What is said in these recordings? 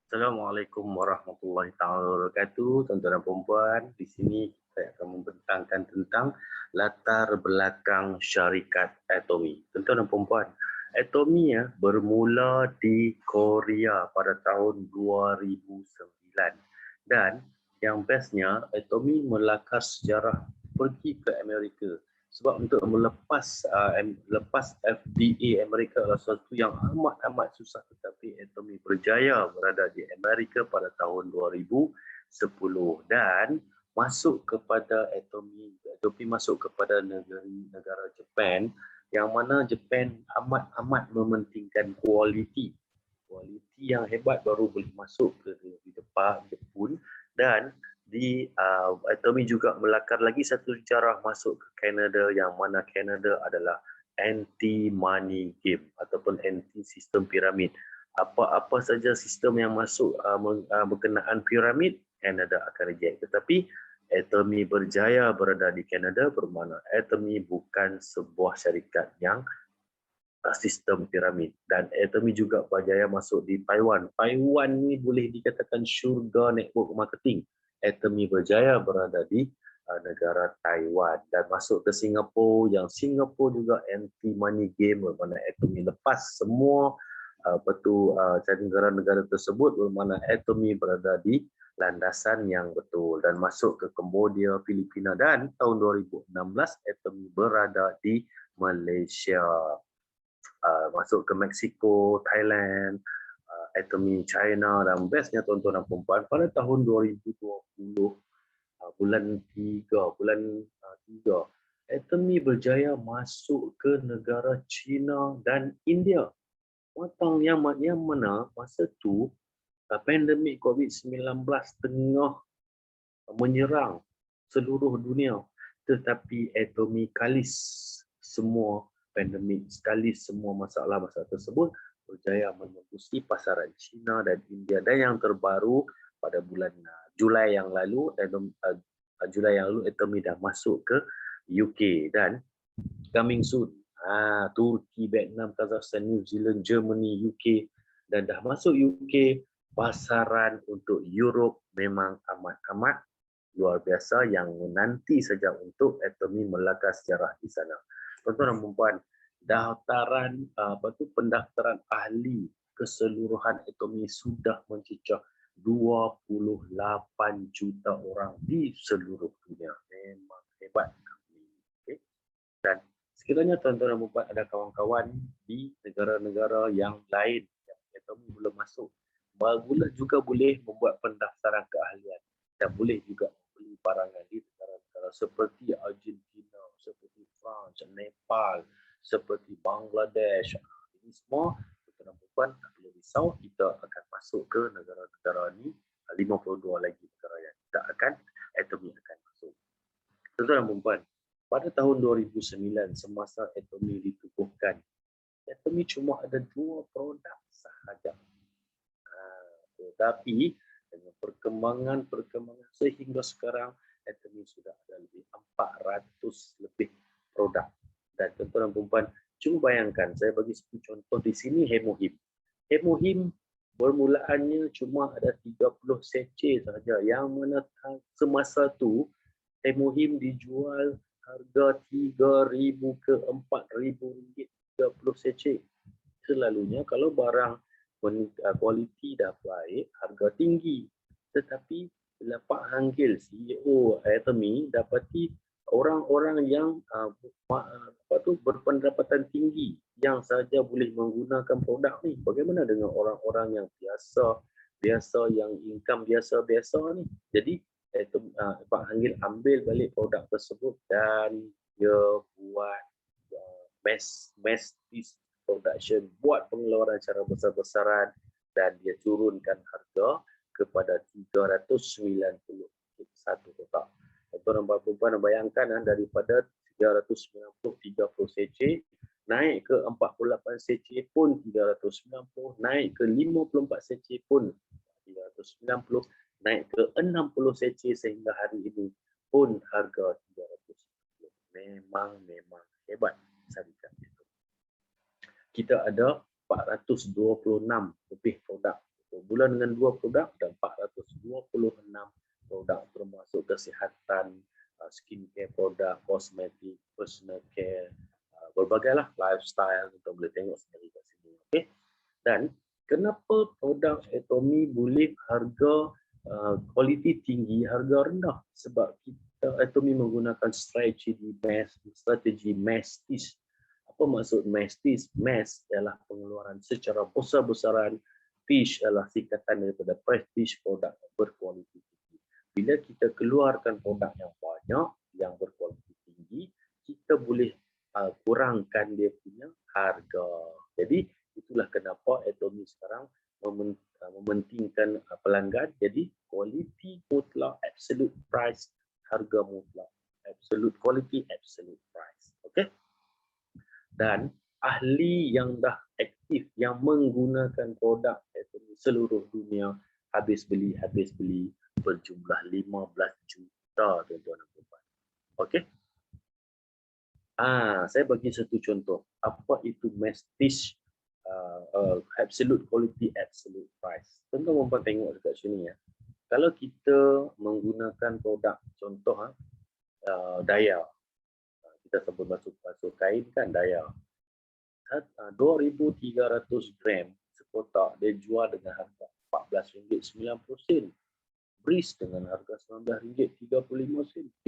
Assalamualaikum warahmatullahi taala wabarakatuh, tuan-tuan dan puan-puan. Di sini saya akan membentangkan tentang latar belakang syarikat Atomi. Tuan-tuan dan puan-puan, Atomi bermula di Korea pada tahun 2009 dan yang bestnya Atomi melakar sejarah pergi ke Amerika sebab untuk lepas FDA Amerika adalah sesuatu yang amat susah, tetapi Atomi berjaya berada di Amerika pada tahun 2010 dan masuk kepada Atomi masuk kepada negara Jepun, yang mana Jepun amat mementingkan kualiti yang hebat baru boleh masuk ke Jepun. Dan Atomi juga melakar lagi satu sejarah masuk ke Kanada, yang mana Kanada adalah anti money game ataupun anti sistem piramid. Apa saja sistem yang masuk berkenaan piramid, Kanada akan reject. Tetapi Atomi berjaya berada di Kanada, bermakna Atomi bukan sebuah syarikat yang sistem piramid. Dan Atomi juga berjaya masuk di Taiwan. Taiwan ni boleh dikatakan syurga network marketing. Atomi berjaya berada di negara Taiwan dan masuk ke Singapura, yang Singapura juga anti money game, bermakna Atomi lepas semua negara-negara tersebut, bermakna Atomi berada di landasan yang betul dan masuk ke Cambodia, Filipina, dan tahun 2016 Atomi berada di Malaysia. Masuk ke Mexico, Thailand, Atomi China, dan bestnya tuan-tuan dan puan-puan pada tahun 2020 bulan 3 Atomi berjaya masuk ke negara China dan India. Matang yang mana masa tu pandemik COVID-19 tengah menyerang seluruh dunia, tetapi Atomi kalis semua pandemik, sekali semua masalah-masalah tersebut, berjaya menembusi pasaran China dan India. Dan yang terbaru pada bulan Julai yang lalu, Atomi dah masuk ke UK dan coming soon Turki, Vietnam, Kazakhstan, New Zealand, Germany, UK, dan dah masuk UK. Pasaran untuk Europe memang amat luar biasa yang menanti saja untuk Atomi melakar sejarah di sana. Tuan-tuan dan puan-puan, pendaftaran ahli keseluruhan Atomi sudah mencecah 28 juta orang di seluruh dunia. Memang hebat. Okay. Dan sekiranya tuan-tuan dan puan-puan ada kawan-kawan di negara-negara yang lain yang Atomi belum masuk, juga boleh membuat pendaftaran keahlian dan boleh juga beli barangan di negara-negara seperti Argentina, seperti France, Nepal, seperti Bangladesh. Ini semua tuan-tuan dan puan tak perlu risau, kita akan masuk ke negara-negara ni, 52 lagi negara yang kita akan Atomi akan masuk. Tuan-tuan dan puan, pada tahun 2009 semasa Atomi ditubuhkan, Atomi cuma ada 2 produk sahaja. Tetapi dengan perkembangan sehingga sekarang, Atomi sudah ada lebih 400 lebih produk. Dan tuan-tuan dan puan-puan, cuba bayangkan, saya bagi satu contoh di sini, Hemohim. Hemohim bermulaannya cuma ada 30 seceh sahaja, yang mana semasa tu Hemohim dijual harga 3,000 ke 4,000 ringgit 30 seceh. Selalunya kalau barang kualiti dah baik, harga tinggi. Tetapi bila Pak Hanggil, CEO Atomi, dapati orang-orang yang berpendapatan tinggi yang saja boleh menggunakan produk ni. Bagaimana dengan orang-orang yang biasa yang income biasa-biasa ni? Jadi Pak Hanggil ambil balik produk tersebut dan dia buat mass production, buat pengeluaran secara besar-besaran, dan dia turunkan harga kepada 391 kotak. Tuan-tuan dan puan bayangkan daripada 390 30 seceh naik ke 48 seceh pun 390, naik ke 54 seceh pun 390, naik ke 60 seceh sehingga hari ini pun harga 390. Memang hebat syarikat itu. Kita ada 426 lebih produk Bermula dengan 2 produk dan 426 produk termasuk kesihatan, skincare produk, kosmetik, personal care, berbagailah lifestyle, kita boleh tengok sendiri kat sini. Okey. Dan kenapa produk Atomy boleh harga kualiti tinggi, harga rendah? Sebab kita Atomy menggunakan strategi mass-ish. Apa maksud mass-ish? Mass ialah pengeluaran secara besar-besaran. Fish adalah singkatan daripada prestige produk berkualiti tinggi. Bila kita keluarkan produk yang banyak, yang berkualiti tinggi, kita boleh kurangkan dia punya harga. Jadi itulah kenapa Atomy sekarang mementingkan pelanggan. Jadi quality mutlak, absolute price, harga mutlak. Absolute quality, absolute price. Okey? Dan ahli yang dah aktif, yang menggunakan produk Atomy seluruh dunia, habis beli berjumlah 15 juta, tuan-tuan dan puan. Okey? Saya bagi satu contoh. Apa itu mass-ish? Absolute quality, absolute price. Tuan-tuan tengok dekat sini ya. Kalau kita menggunakan produk contoh daya, kita sebut masuk kain kan daya. 2,300 gram sekotak dia jual dengan harga RM14.90. Breeze dengan harga RM19.35.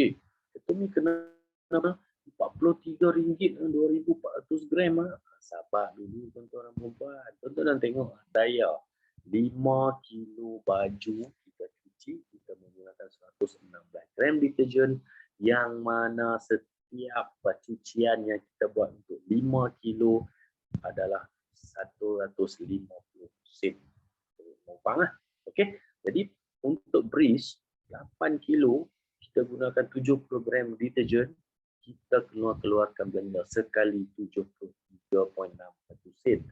Itu ni kenapa RM43 dengan 2,400 gram? Sabar dulu tuan-tuan dan puan. Tuan-tuan tengok daya 5 kilo baju kita cuci, kita menggunakan 116 gram deterjen, yang mana setiap cucian yang kita buat untuk 5 kilo adalah 150 sen. Mumpang lah. Okey. Jadi untuk Breeze 8 kilo kita gunakan 70 gram deterjen, kita keluarkan belanja sekali 73.61 sen.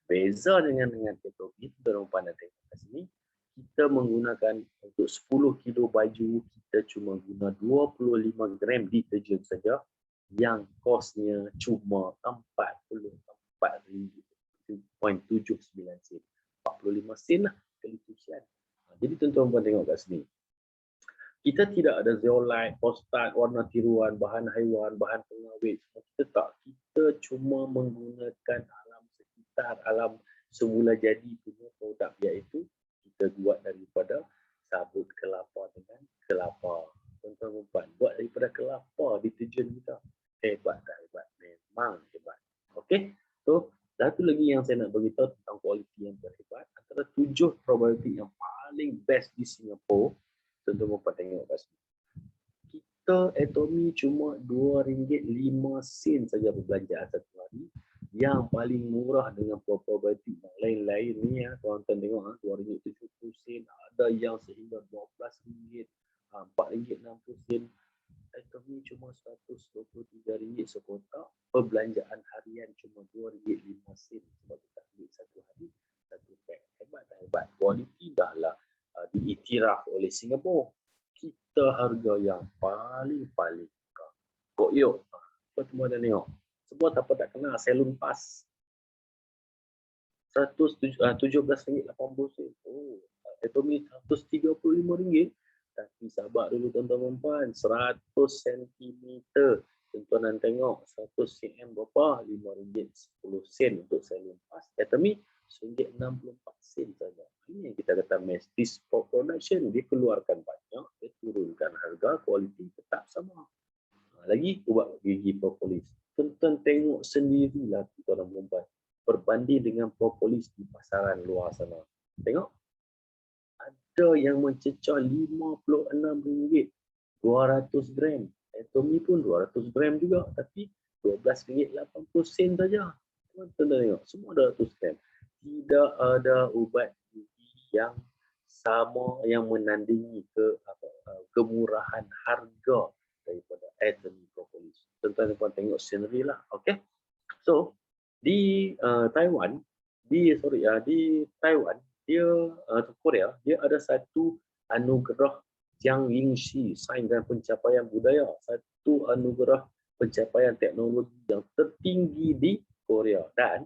Beza dengan Atomy, tuan-tuan dan tengok kat sini, kita menggunakan untuk 10 kilo baju, kita cuma guna 25 gram deterjen saja, yang kosnya cuma RM44.79 sen. 45 sen lah kali cucian. Jadi tuan-tuan tengok kat sini. Kita tidak ada zeolite, fosfat, warna tiruan, bahan haiwan, bahan pengawet. Kita tak. Kita cuma menggunakan alam sekitar, alam semula jadi punya produk, iaitu kita buat daripada sabut kelapa dengan kelapa. Tuan-tuan buat daripada kelapa deterjen kita. Hebat tak hebat? Memang hebat. Okey. So, satu lagi yang saya nak beritahu tentang kualiti yang terhebat, antara 7 probiotik yang paling best di Singapura. Tuan-tuan tengok kat sini. Kita Atomy cuma RM2.05 saja perbelanjaan satu hari. Yang paling murah dengan probiotik yang lain-lain ni ya, tuan-tuan tengok RM2.70, ada yang sehingga RM12, RM4.60. Atomy cuma RM123 sekotak. Perbelanjaan harian cuma RM2.05 sebab kita ambil satu hari satu pack. Hebat tak hebat? Kualiti dah lah diiktiraf oleh Singapura. Kita harga yang paling kok yuk. Kau semua dah tengok. Semua tak kenal Salon Pass. RM17.80. Oh, Atomy RM135. Tapi sabar dulu tuan-tuan puan. 100 cm. Tuan-tuan tengok 100 cm berapa? RM5.10 untuk Salon Pass. Atomy RM1.64 saja. Ini yang kita kata mass production. Dia keluarkan banyak, dia turunkan harga, kualiti tetap sama. Lagi ubat gigi propolis. Tuan-tuan tengok sendirilah tuan-tuan perempuan. Berbanding dengan propolis di pasaran luar sana. Tengok. Ada yang mencecah RM56, 200 gram. Atomy pun 200 gram juga, tapi RM12.80 saja. Tuan-tuan tengok, semua 200 gram. Tidak ada ubat gigi yang sama, yang menandingi kemurahan harga daripada Atomy propolis. Tuan-tuan tengok sendiri lah. Okay? So di Taiwan, di Taiwan, Korea, dia ada satu anugerah Jiang Yingxi, Sains dan Pencapaian Budaya, satu anugerah pencapaian teknologi yang tertinggi di Korea. Dan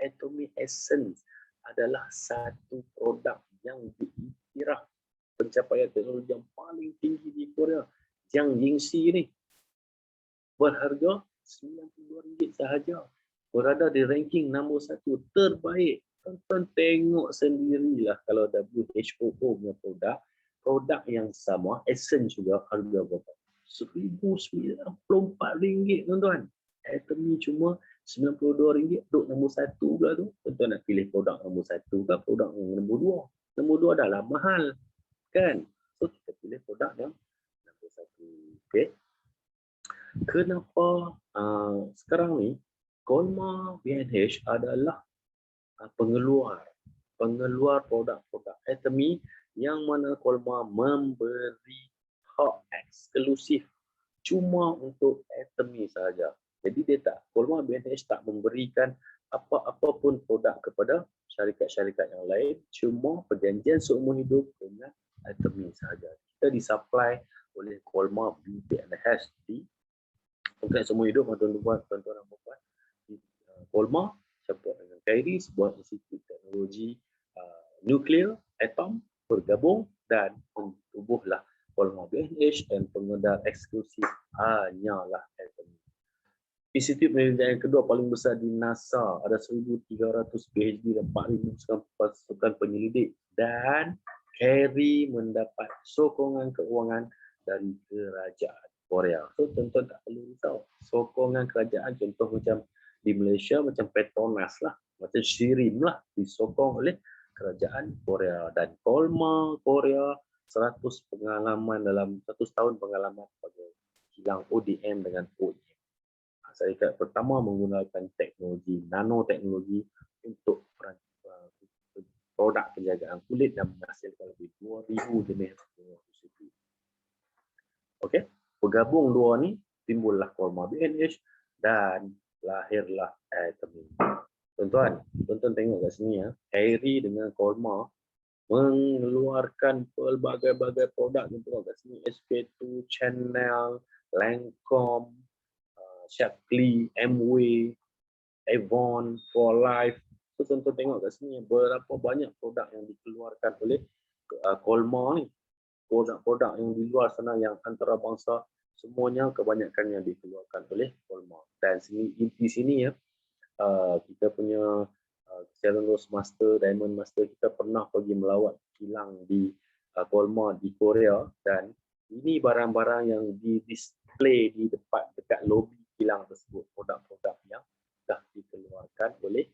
Atomy Essence adalah satu produk yang diiktiraf pencapaian teknologi yang paling tinggi di Korea, Jiang Yingxi ni, berharga RM92 sahaja. Berada di ranking nombor 1 terbaik. Tonton tengok sendirilah kalau WHO punya produk yang sama, Essence juga harga berapa? RM1,094 tuan-tuan. Atomy cuma RM92 duduk nombor 1 pula tu. Tuan-tuan nak pilih produk nombor 1 ke produk yang nombor 2? Nombor 2 adalah mahal. Kan? So kita pilih produk yang nombor 1. Okey. Kenapa sekarang ni Kolmar B&H adalah pengeluar produk-produk Atomy yang mana Kolmar memberi hak eksklusif cuma untuk Atomy sahaja. Jadi Kolmar B&H tak memberikan apa-apa pun produk kepada syarikat-syarikat yang lain, cuma perjanjian seumur hidup dengan Atomy sahaja. Kita disupply oleh Kolmar B&H di kontrak seumur hidup tuan-tuan dan puan. Kolmar support dengan KAIRI, sebuah institut teknologi nuklear atom bergabung dan tubuhlah Kolmar B&H dan pengedar eksklusif hanyalah Atomy. Institut penelitian yang kedua paling besar di NASA, ada 1,300 PhD dan 4,000 pasukan penyelidik, dan KAIRI mendapat sokongan keuangan dari kerajaan Korea. So tuan-tuan tak perlu risau. Sokongan kerajaan contoh macam di Malaysia macam Petronas lah, macam Shirin lah, disokong oleh kerajaan Korea. Dan Kolmar Korea 100 tahun pengalaman pada kilang ODM dengan OEM. Syarikat pertama menggunakan teknologi nanoteknologi untuk produk penjagaan kulit dan menghasilkan lebih 2,000 jenis UCP. Okey, bergabung dua ni timbullah Kolmar B&H dan lahirlah Atomy. Tuan-tuan tengok kat sini ya. KAIRI dengan Kolmar mengeluarkan pelbagai-bagai produk contoh kat sini, SK2, Chanel, Lancome, Shapley, Amway, Avon, For Life. So, tuan-tuan tengok kat sini berapa banyak produk yang dikeluarkan oleh Kolmar ni. Produk-produk yang di luar sana yang antarabangsa, semuanya kebanyakan yang dikeluarkan oleh Kolmar. Dan di sini ya, kita punya Sharon Rose Master, Diamond Master, kita pernah pergi melawat kilang di Kolmar di Korea, dan ini barang-barang yang di-display di dekat lobi kilang tersebut, produk-produk yang dah dikeluarkan oleh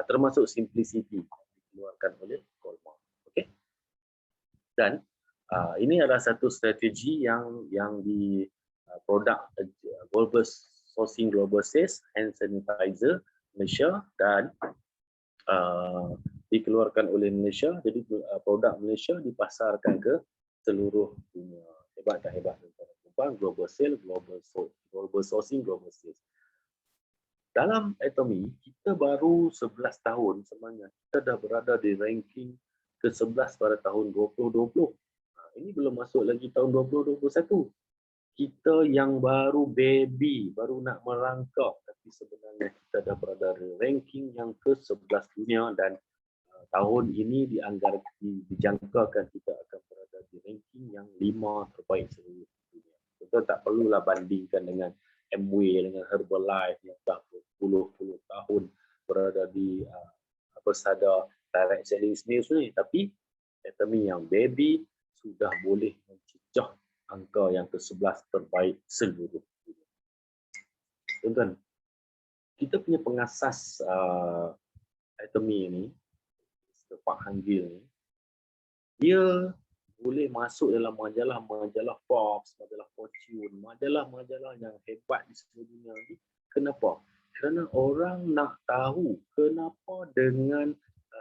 termasuk Simplicity dikeluarkan oleh Kolmar. Okey. Dan ini adalah satu strategi yang di produk global sourcing, global sales, hand sanitizer Malaysia, dan dikeluarkan oleh Malaysia. Jadi produk Malaysia dipasarkan ke seluruh dunia. Hebat tak hebat tuan-tuan? Global sales, global sourcing, global sales. Dalam Atomy kita baru 11 tahun sebenarnya. Kita dah berada di ranking ke-11 pada tahun 2020. Ini belum masuk lagi tahun 2021. Kita yang baru baby, baru nak merangkak, tapi sebenarnya kita dah berada di ranking yang ke-11 dunia, dan tahun ini dijangkakan kita akan berada di ranking yang 5 terbaik seluruh dunia. Kita tak perlulah bandingkan dengan Amway, dengan Herbalife yang dah berpuluh-puluh tahun berada di pesada direct selling sales ni, tapi Atomy yang baby sudah boleh mencecah angka yang ke-11 terbaik seluruh dunia. Tuan-tuan, kita punya pengasas Atomy ni, Pak Hanggil ni, dia boleh masuk dalam majalah Forbes, majalah Fortune, majalah-majalah yang hebat di seluruh dunia ni. Kenapa? Kerana orang nak tahu kenapa dengan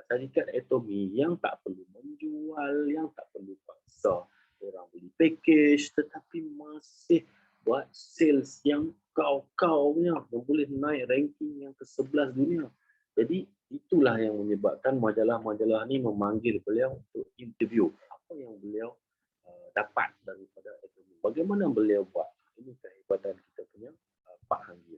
syarikat Atomy yang tak perlu menjual, yang tak perlu paksa orang beli package, tetapi masih buat sales yang kau-kau punya, yang boleh naik ranking yang ke-11 dunia. Jadi itulah yang menyebabkan majalah-majalah ni memanggil beliau untuk interview. Apa yang beliau dapat daripada Atomy? Bagaimana beliau buat? Ini kehebatan kita punya Pak Hanggil.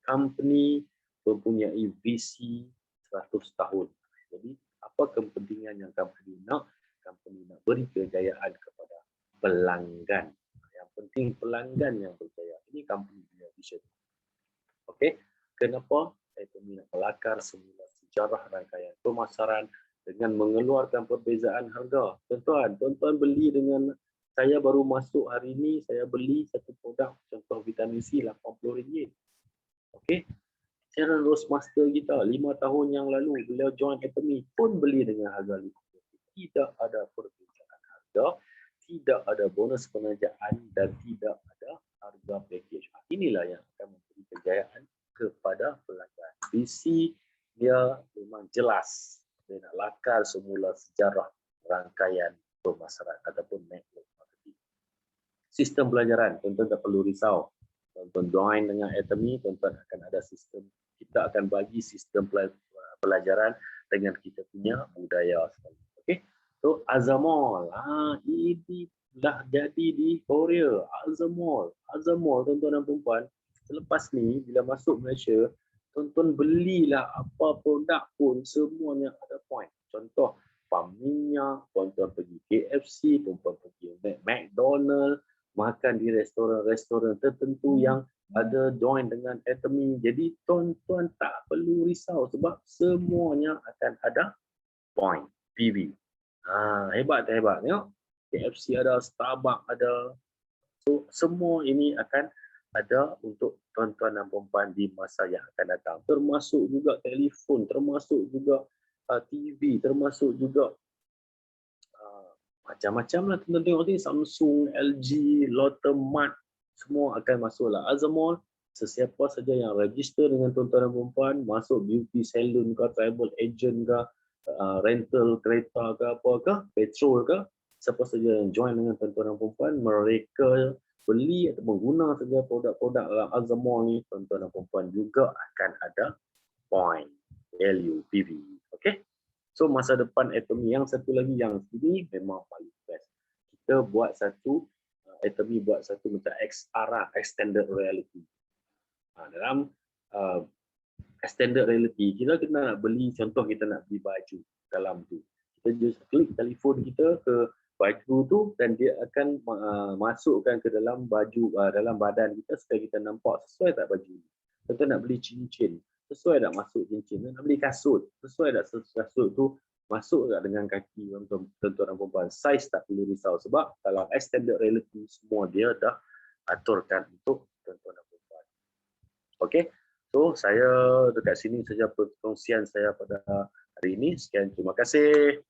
Company mempunyai visi 100 tahun. Jadi apa kepentingan yang company nak? company nak beri kejayaan kepada pelanggan. Yang penting pelanggan yang berjaya. Ini company punya vision. Okey, kenapa Atomy nak melakar semula sejarah rangkaian pemasaran dengan mengeluarkan perbezaan harga. Tuan-tuan beli dengan saya baru masuk hari ini, saya beli satu produk contoh vitamin C RM80. Okey. Sharon Roastmaster kita 5 tahun yang lalu beliau join Atomy pun beli dengan harga RM50. Tidak ada perbezaan harga, tidak ada bonus penajaan dan tidak ada harga package. Inilah yang akan memberi kejayaan kepada pelanggan. Visi dia memang jelas. Dia nak lakar semula sejarah rangkaian pemasaran ataupun network marketing. Sistem pelajaran, tuan-tuan tak perlu risau. Tuan-tuan join dengan Atomy, tuan-tuan akan ada sistem. Kita akan bagi sistem pelajaran dengan kita punya budaya sekali. Okey. So Azamol, ini dah jadi di Korea. Azamol, tuan-tuan dan puan-puan. Selepas ni bila masuk Malaysia, tuan-tuan belilah apa produk pun semuanya ada point. Contoh pam minyak, tuan-tuan pergi KFC, tuan-tuan pergi McDonald, makan di restoran-restoran tertentu yang ada join dengan Atomy. Jadi tuan-tuan tak perlu risau sebab semuanya akan ada point, PV. Hebat tak hebat? Tengok. KFC ada, Starbucks ada. So semua ini akan ada untuk tuan-tuan dan puan-puan di masa yang akan datang. Termasuk juga telefon, termasuk juga TV, termasuk juga macam-macam lah tuan-tuan tengok ni, Samsung, LG, Lotte Mart, semua akan masuklah. Azamol, sesiapa saja yang register dengan tuan-tuan dan puan-puan, masuk beauty salon ke, travel agent ke, rental kereta ke apa ke, petrol ke, siapa saja yang join dengan tuan-tuan dan puan-puan, mereka beli atau guna saja produk-produk Azamol ni, tuan-tuan dan puan-puan juga akan ada point, value, PV. Okey? So masa depan Atomy yang satu lagi yang ini memang paling best. Kita buat satu, Atomy buat satu macam XR, extended reality. Dalam extended reality, kita nak beli, contoh kita nak beli baju dalam tu. Kita just klik telefon kita ke baju tu dan dia akan masukkan ke dalam baju, dalam badan kita supaya kita nampak sesuai tak baju. Kita nak beli cincin, sesuai tak masuk cincin. Nak beli kasut, sesuai tak kasut tu masuk tak dengan kaki tuan-tuan dan puan-puan. Saiz tak perlu risau sebab dalam extended reality semua dia dah aturkan untuk tuan-tuan dan puan-puan. Okey. So saya dekat sini saja perkongsian saya pada hari ini. Sekian, terima kasih.